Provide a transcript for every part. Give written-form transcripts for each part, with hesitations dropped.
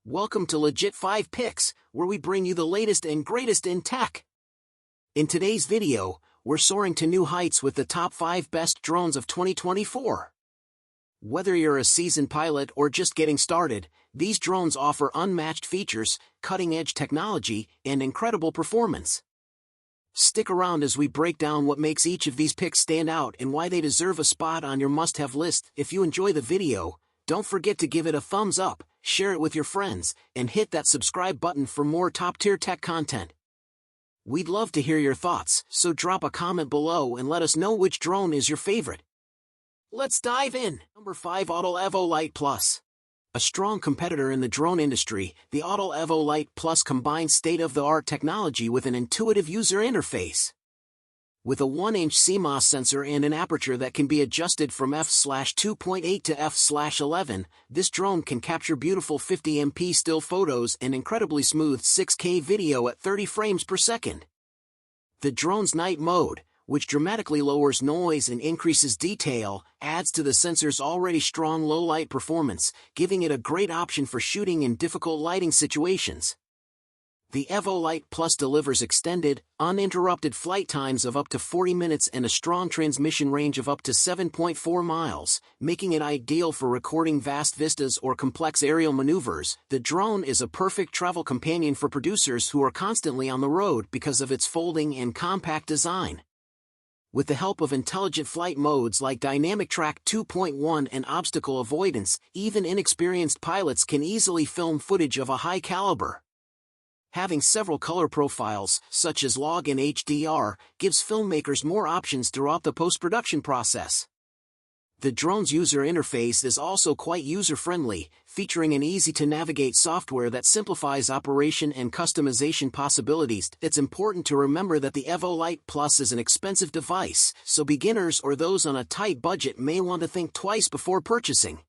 Welcome to Legit 5 Picks, where we bring you the latest and greatest in tech. In today's video, we're soaring to new heights with the top 5 best drones of 2024. Whether you're a seasoned pilot or just getting started, these drones offer unmatched features, cutting-edge technology, and incredible performance. Stick around as we break down what makes each of these picks stand out and why they deserve a spot on your must-have list. If you enjoy the video, don't forget to give it a thumbs up, share it with your friends, and hit that subscribe button for more top-tier tech content. We'd love to hear your thoughts, so drop a comment below and let us know which drone is your favorite. Let's dive in. Number 5, Auto Evo Lite Plus. A strong competitor in the drone industry, the Auto Evo Lite Plus combines state-of-the-art technology with an intuitive user interface. With a 1-inch CMOS sensor and an aperture that can be adjusted from f/2.8 to f/11, this drone can capture beautiful 50MP still photos and incredibly smooth 6K video at 30 frames per second. The drone's night mode, which dramatically lowers noise and increases detail, adds to the sensor's already strong low-light performance, giving it a great option for shooting in difficult lighting situations. The Evo Lite Plus delivers extended, uninterrupted flight times of up to 40 minutes and a strong transmission range of up to 7.4 miles, making it ideal for recording vast vistas or complex aerial maneuvers. The drone is a perfect travel companion for producers who are constantly on the road because of its folding and compact design. With the help of intelligent flight modes like Dynamic Track 2.1 and Obstacle Avoidance, even inexperienced pilots can easily film footage of a high caliber. Having several color profiles, such as log and HDR, gives filmmakers more options throughout the post-production process. The drone's user interface is also quite user-friendly, featuring an easy-to-navigate software that simplifies operation and customization possibilities. It's important to remember that the Evo Lite Plus is an expensive device, so beginners or those on a tight budget may want to think twice before purchasing.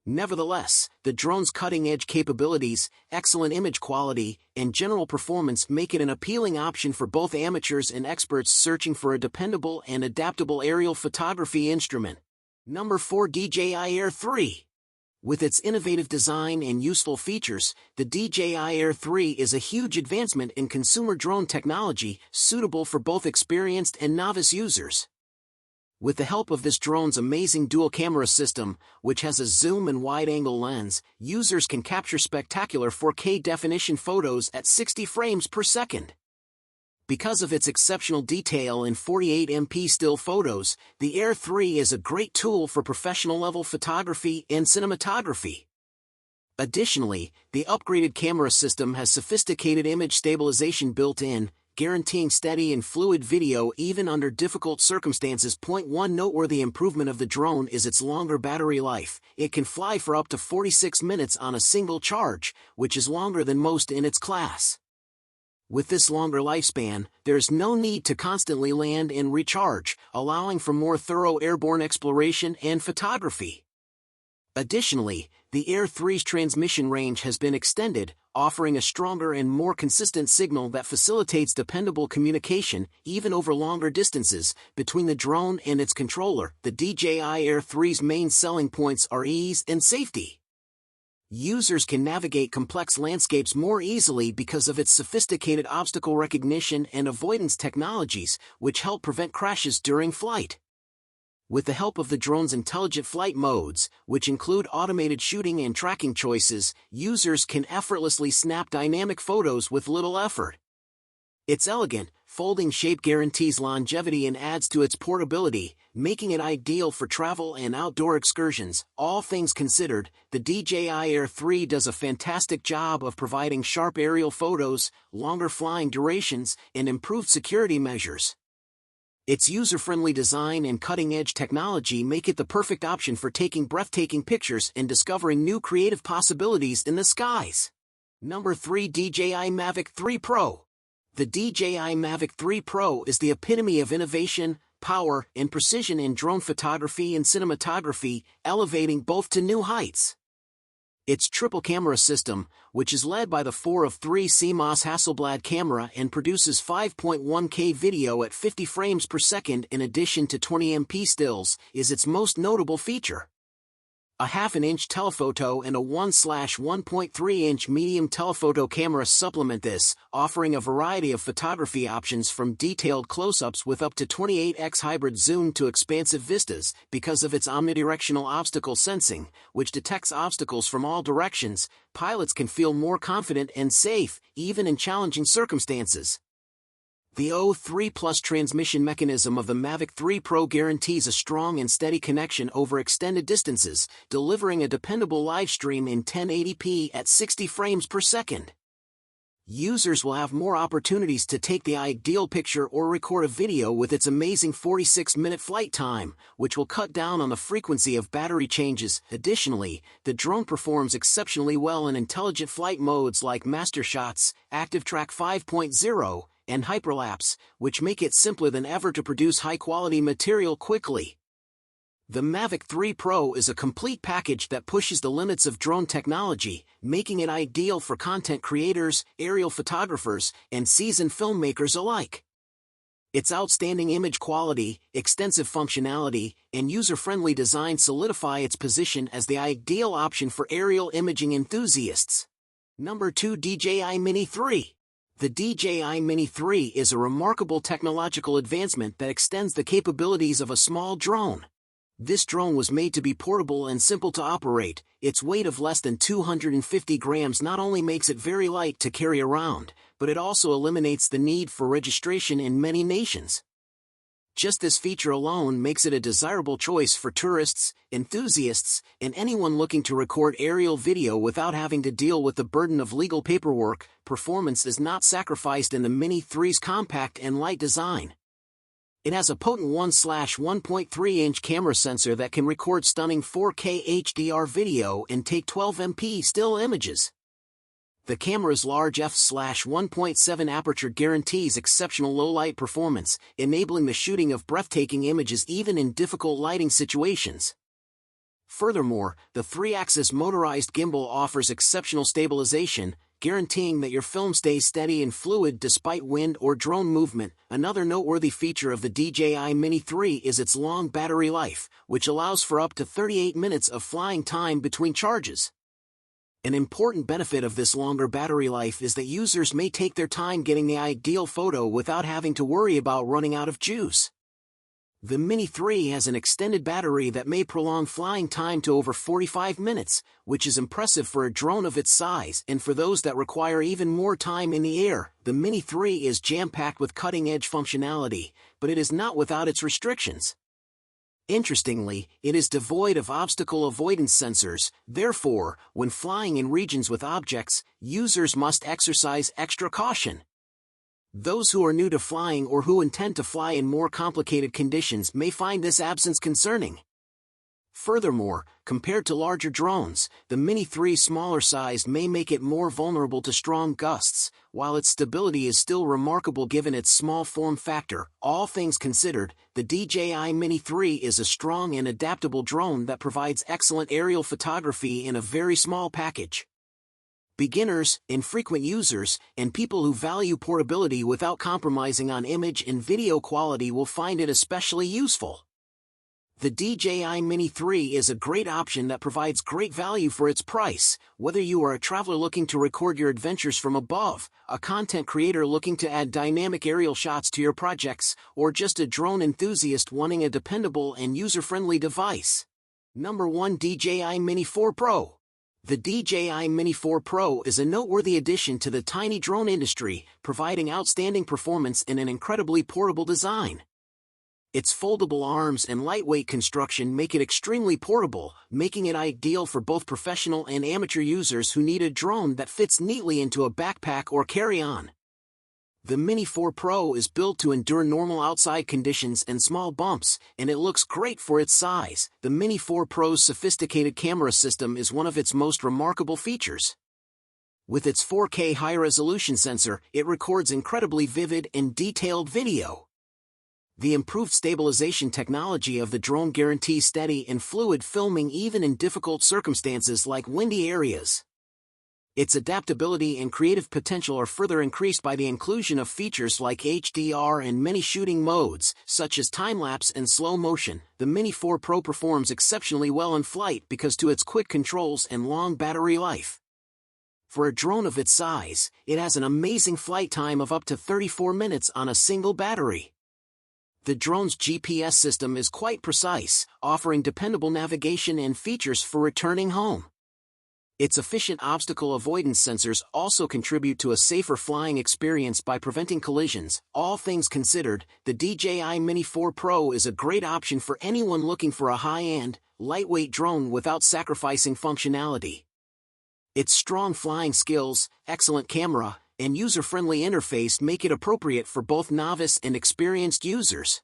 Nevertheless, the drone's cutting-edge capabilities, excellent image quality, and general performance make it an appealing option for both amateurs and experts searching for a dependable and adaptable aerial photography instrument. Number 4, DJI Air 3. With its innovative design and useful features, the DJI Air 3 is a huge advancement in consumer drone technology, suitable for both experienced and novice users. With the help of this drone's amazing dual-camera system, which has a zoom and wide-angle lens, users can capture spectacular 4K definition photos at 60 frames per second. Because of its exceptional detail in 48MP still photos, the Air 3 is a great tool for professional-level photography and cinematography. Additionally, the upgraded camera system has sophisticated image stabilization built in, guaranteeing steady and fluid video even under difficult circumstances. One noteworthy improvement of the drone is its longer battery life. It can fly for up to 46 minutes on a single charge, which is longer than most in its class. With this longer lifespan, there's no need to constantly land and recharge, allowing for more thorough airborne exploration and photography. Additionally, the Air 3's transmission range has been extended, offering a stronger and more consistent signal that facilitates dependable communication, even over longer distances, between the drone and its controller. The DJI Air 3's main selling points are ease and safety. Users can navigate complex landscapes more easily because of its sophisticated obstacle recognition and avoidance technologies, which help prevent crashes during flight. With the help of the drone's intelligent flight modes, which include automated shooting and tracking choices, users can effortlessly snap dynamic photos with little effort. Its elegant, folding shape guarantees longevity and adds to its portability, making it ideal for travel and outdoor excursions. All things considered, the DJI Air 3 does a fantastic job of providing sharp aerial photos, longer flying durations, and improved security measures. Its user-friendly design and cutting-edge technology make it the perfect option for taking breathtaking pictures and discovering new creative possibilities in the skies. Number 3, DJI Mavic 3 Pro. The DJI Mavic 3 Pro is the epitome of innovation, power, and precision in drone photography and cinematography, elevating both to new heights. Its triple camera system, which is led by the 4 of 3 CMOS Hasselblad camera and produces 5.1K video at 50 frames per second in addition to 20MP stills, is its most notable feature. A 1/2 inch telephoto and a 1/1.3 inch medium telephoto camera supplement this, offering a variety of photography options from detailed close-ups with up to 28x hybrid zoom to expansive vistas. Because of its omnidirectional obstacle sensing, which detects obstacles from all directions, pilots can feel more confident and safe, even in challenging circumstances. The O3 Plus transmission mechanism of the Mavic 3 Pro guarantees a strong and steady connection over extended distances, delivering a dependable live stream in 1080p at 60 frames per second. Users will have more opportunities to take the ideal picture or record a video with its amazing 46-minute flight time, which will cut down on the frequency of battery changes. Additionally, the drone performs exceptionally well in intelligent flight modes like Master Shots, Active Track 5.0, and hyperlapse, which make it simpler than ever to produce high-quality material quickly. The Mavic 3 Pro is a complete package that pushes the limits of drone technology, making it ideal for content creators, aerial photographers, and seasoned filmmakers alike. Its outstanding image quality, extensive functionality, and user-friendly design solidify its position as the ideal option for aerial imaging enthusiasts. Number 2. DJI Mini 3. The DJI Mini 3 is a remarkable technological advancement that extends the capabilities of a small drone. This drone was made to be portable and simple to operate. Its weight of less than 250 grams not only makes it very light to carry around, but it also eliminates the need for registration in many nations. Just this feature alone makes it a desirable choice for tourists, enthusiasts, and anyone looking to record aerial video without having to deal with the burden of legal paperwork. Performance is not sacrificed in the Mini 3's compact and light design. It has a potent 1/1.3 inch camera sensor that can record stunning 4K HDR video and take 12MP still images. The camera's large f/1.7 aperture guarantees exceptional low-light performance, enabling the shooting of breathtaking images even in difficult lighting situations. Furthermore, the 3-axis motorized gimbal offers exceptional stabilization, guaranteeing that your film stays steady and fluid despite wind or drone movement. Another noteworthy feature of the DJI Mini 3 is its long battery life, which allows for up to 38 minutes of flying time between charges. An important benefit of this longer battery life is that users may take their time getting the ideal photo without having to worry about running out of juice. The Mini 3 has an extended battery that may prolong flying time to over 45 minutes, which is impressive for a drone of its size, and for those that require even more time in the air. The Mini 3 is jam-packed with cutting-edge functionality, but it is not without its restrictions. Interestingly, it is devoid of obstacle avoidance sensors. Therefore, when flying in regions with objects, users must exercise extra caution. Those who are new to flying or who intend to fly in more complicated conditions may find this absence concerning. Furthermore, compared to larger drones, the Mini 3's smaller size may make it more vulnerable to strong gusts, while its stability is still remarkable given its small form factor. All things considered, the DJI Mini 3 is a strong and adaptable drone that provides excellent aerial photography in a very small package. Beginners, infrequent users, and people who value portability without compromising on image and video quality will find it especially useful. The DJI Mini 3 is a great option that provides great value for its price, whether you are a traveler looking to record your adventures from above, a content creator looking to add dynamic aerial shots to your projects, or just a drone enthusiast wanting a dependable and user-friendly device. Number 1. DJI Mini 4 Pro. The DJI Mini 4 Pro is a noteworthy addition to the tiny drone industry, providing outstanding performance in an incredibly portable design. Its foldable arms and lightweight construction make it extremely portable, making it ideal for both professional and amateur users who need a drone that fits neatly into a backpack or carry-on. The Mini 4 Pro is built to endure normal outside conditions and small bumps, and it looks great for its size. The Mini 4 Pro's sophisticated camera system is one of its most remarkable features. With its 4K high-resolution sensor, it records incredibly vivid and detailed video. The improved stabilization technology of the drone guarantees steady and fluid filming even in difficult circumstances like windy areas. Its adaptability and creative potential are further increased by the inclusion of features like HDR and many shooting modes, such as time-lapse and slow motion. The Mini 4 Pro performs exceptionally well in flight because to its quick controls and long battery life. For a drone of its size, it has an amazing flight time of up to 34 minutes on a single battery. The drone's GPS system is quite precise, offering dependable navigation and features for returning home. Its efficient obstacle avoidance sensors also contribute to a safer flying experience by preventing collisions. All things considered, the DJI Mini 4 Pro is a great option for anyone looking for a high-end, lightweight drone without sacrificing functionality. Its strong flying skills, excellent camera, and user-friendly interface make it appropriate for both novice and experienced users.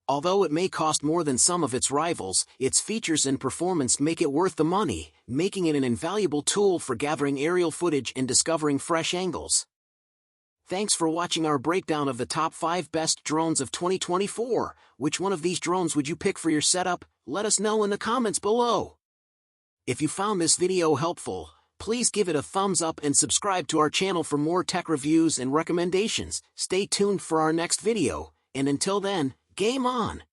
Although it may cost more than some of its rivals, its features and performance make it worth the money, making it an invaluable tool for gathering aerial footage and discovering fresh angles. Thanks for watching our breakdown of the top 5 best drones of 2024. Which one of these drones would you pick for your setup? Let us know in the comments below. If you found this video helpful, please give it a thumbs up and subscribe to our channel for more tech reviews and recommendations. Stay tuned for our next video, and until then, game on!